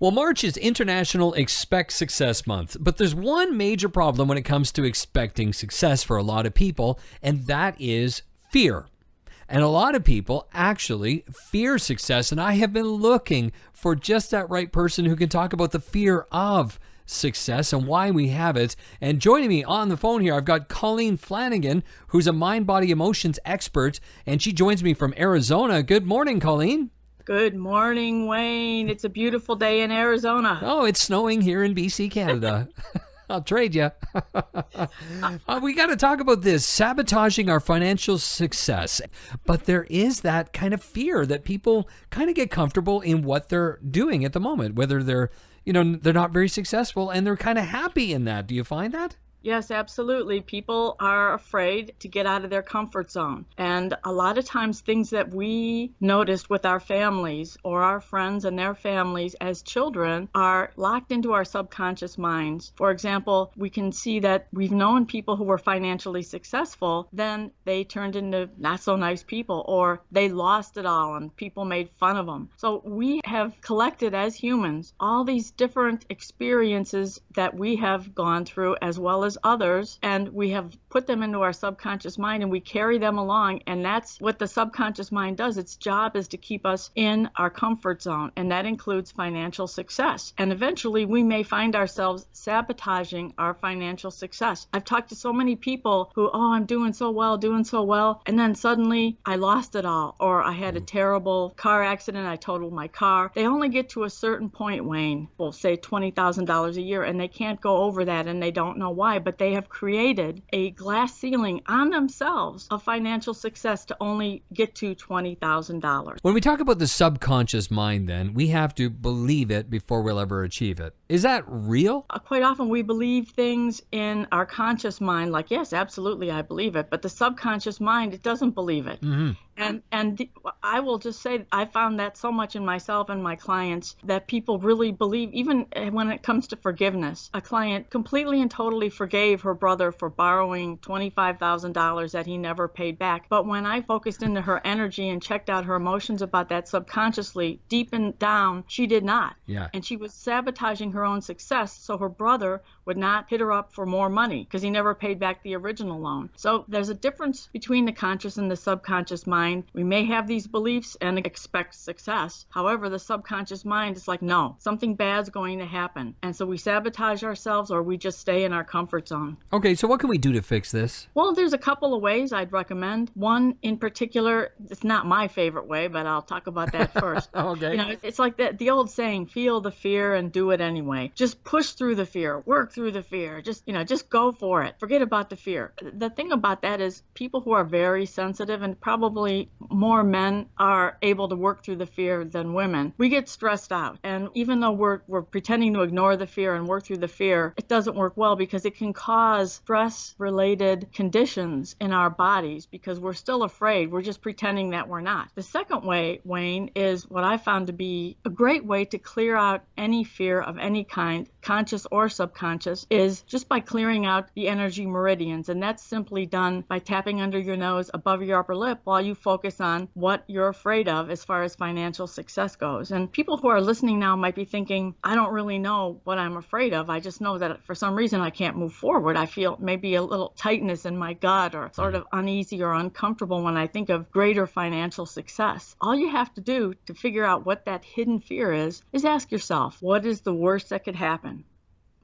Well, March is International Expect Success Month, but there's one major problem when it comes to expecting success for a lot of people, and that is fear. And a lot of people actually fear success, and I have been looking for just that right person who can talk about the fear of success and why we have it. And joining me on the phone here, I've got Colleen Flanagan, who's a mind, body, emotions expert, and she joins me from Arizona. Good morning, Colleen. Good morning, Wayne. It's a beautiful day in Arizona. Oh, it's snowing here in BC, Canada. I'll trade you. We got to talk about this, sabotaging our financial success. But there is that kind of fear that people kind of get comfortable in what they're doing at the moment, whether they're not very successful and they're kind of happy in that. Do you find that? Yes, absolutely. People are afraid to get out of their comfort zone. And a lot of times things that we noticed with our families or our friends and their families as children are locked into our subconscious minds. For example, we can see that we've known people who were financially successful, then they turned into not so nice people, or they lost it all and people made fun of them. So we have collected as humans all these different experiences that we have gone through as well as others, and we have put them into our subconscious mind and we carry them along, and that's what the subconscious mind does. Its job is to keep us in our comfort zone, and that includes financial success. And eventually we may find ourselves sabotaging our financial success. I've talked to so many people who, I'm doing so well, and then suddenly I lost it all, or I had a terrible car accident, I totaled my car. They only get to a certain point, Wayne, we'll say $20,000 a year, and they can't go over that, and they don't know why, but they have created a glass ceiling on themselves of financial success to only get to $20,000. When we talk about the subconscious mind, then, we have to believe it before we'll ever achieve it. Is that real? Quite often we believe things in our conscious mind, like, yes, absolutely, I believe it. But the subconscious mind, it doesn't believe it. Mm-hmm. I will just say I found that so much in myself and my clients that people really believe, even when it comes to forgiveness. A client completely and totally forgave her brother for borrowing $25,000 that he never paid back. But when I focused into her energy and checked out her emotions about that subconsciously, deep and down, she did not. Yeah. And she was sabotaging her own success so her brother would not hit her up for more money because he never paid back the original loan. So there's a difference between the conscious and the subconscious mind. We may have these beliefs and expect success. However, the subconscious mind is like, no, something bad's going to happen. And so we sabotage ourselves or we just stay in our comfort zone. Okay, so what can we do to fix this? Well, there's a couple of ways I'd recommend. One in particular, it's not my favorite way, but I'll talk about that first. Okay. It's like the old saying, feel the fear and do it anyway. Just push through the fear, work through the fear, just go for it. Forget about the fear. The thing about that is people who are very sensitive, and probably more men are able to work through the fear than women. We get stressed out. And even though we're pretending to ignore the fear and work through the fear, it doesn't work well because it can cause stress-related conditions in our bodies because we're still afraid. We're just pretending that we're not. The second way, Wayne, is what I found to be a great way to clear out any fear of any kind, conscious or subconscious, is just by clearing out the energy meridians. And that's simply done by tapping under your nose above your upper lip while you focus on what you're afraid of as far as financial success goes. And people who are listening now might be thinking, I don't really know what I'm afraid of. I just know that for some reason I can't move forward. I feel maybe a little tightness in my gut or sort of uneasy or uncomfortable when I think of greater financial success. All you have to do to figure out what that hidden fear is ask yourself, what is the worst that could happen?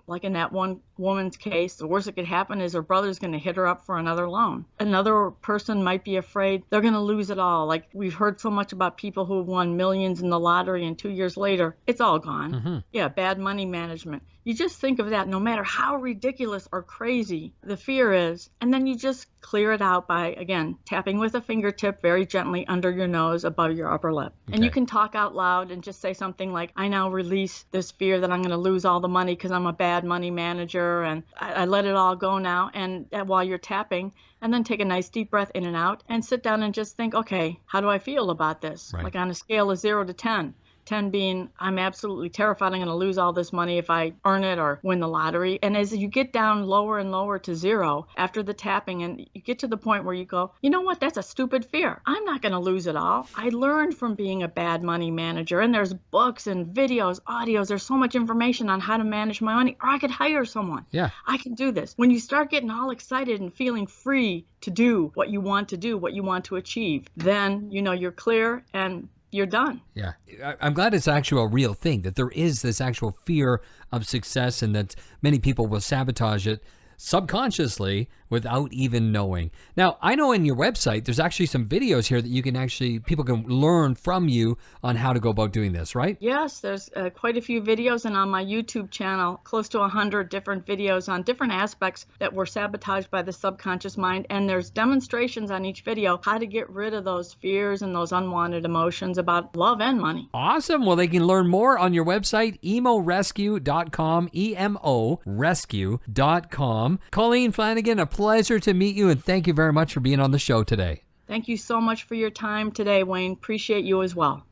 Like in that one woman's case, the worst that could happen is her brother's going to hit her up for another loan. Another person might be afraid they're going to lose it all. Like we've heard so much about people who have won millions in the lottery and 2 years later, it's all gone. Mm-hmm. Yeah, bad money management. You just think of that no matter how ridiculous or crazy the fear is, and then you just clear it out by, again, tapping with a fingertip very gently under your nose above your upper lip. Okay. And you can talk out loud and just say something like, I now release this fear that I'm going to lose all the money because I'm a bad money manager, and I let it all go now. And while you're tapping, and then take a nice deep breath in and out and sit down and just think, okay, how do I feel about this? Right. Like on a scale of 0 to 10. 10 being I'm absolutely terrified I'm going to lose all this money if I earn it or win the lottery. And as you get down lower and lower to 0 after the tapping, and you get to the point where you go, you know what, that's a stupid fear. I'm not going to lose it all. I learned from being a bad money manager, and there's books and videos, audios, there's so much information on how to manage my money, or I could hire someone. Yeah. I can do this. When you start getting all excited and feeling free to do what you want to do, what you want to achieve, then you're clear and you're done. Yeah. I'm glad it's actually a real thing, that there is this actual fear of success and that many people will sabotage it subconsciously without even knowing. Now, I know in your website, there's actually some videos here that people can learn from you on how to go about doing this, right? Yes, there's quite a few videos, and on my YouTube channel, close to 100 different videos on different aspects that were sabotaged by the subconscious mind. And there's demonstrations on each video how to get rid of those fears and those unwanted emotions about love and money. Awesome. Well, they can learn more on your website, emorescue.com, emorescue.com. Colleen Flanagan, a pleasure to meet you, and thank you very much for being on the show today. Thank you so much for your time today, Wayne. Appreciate you as well.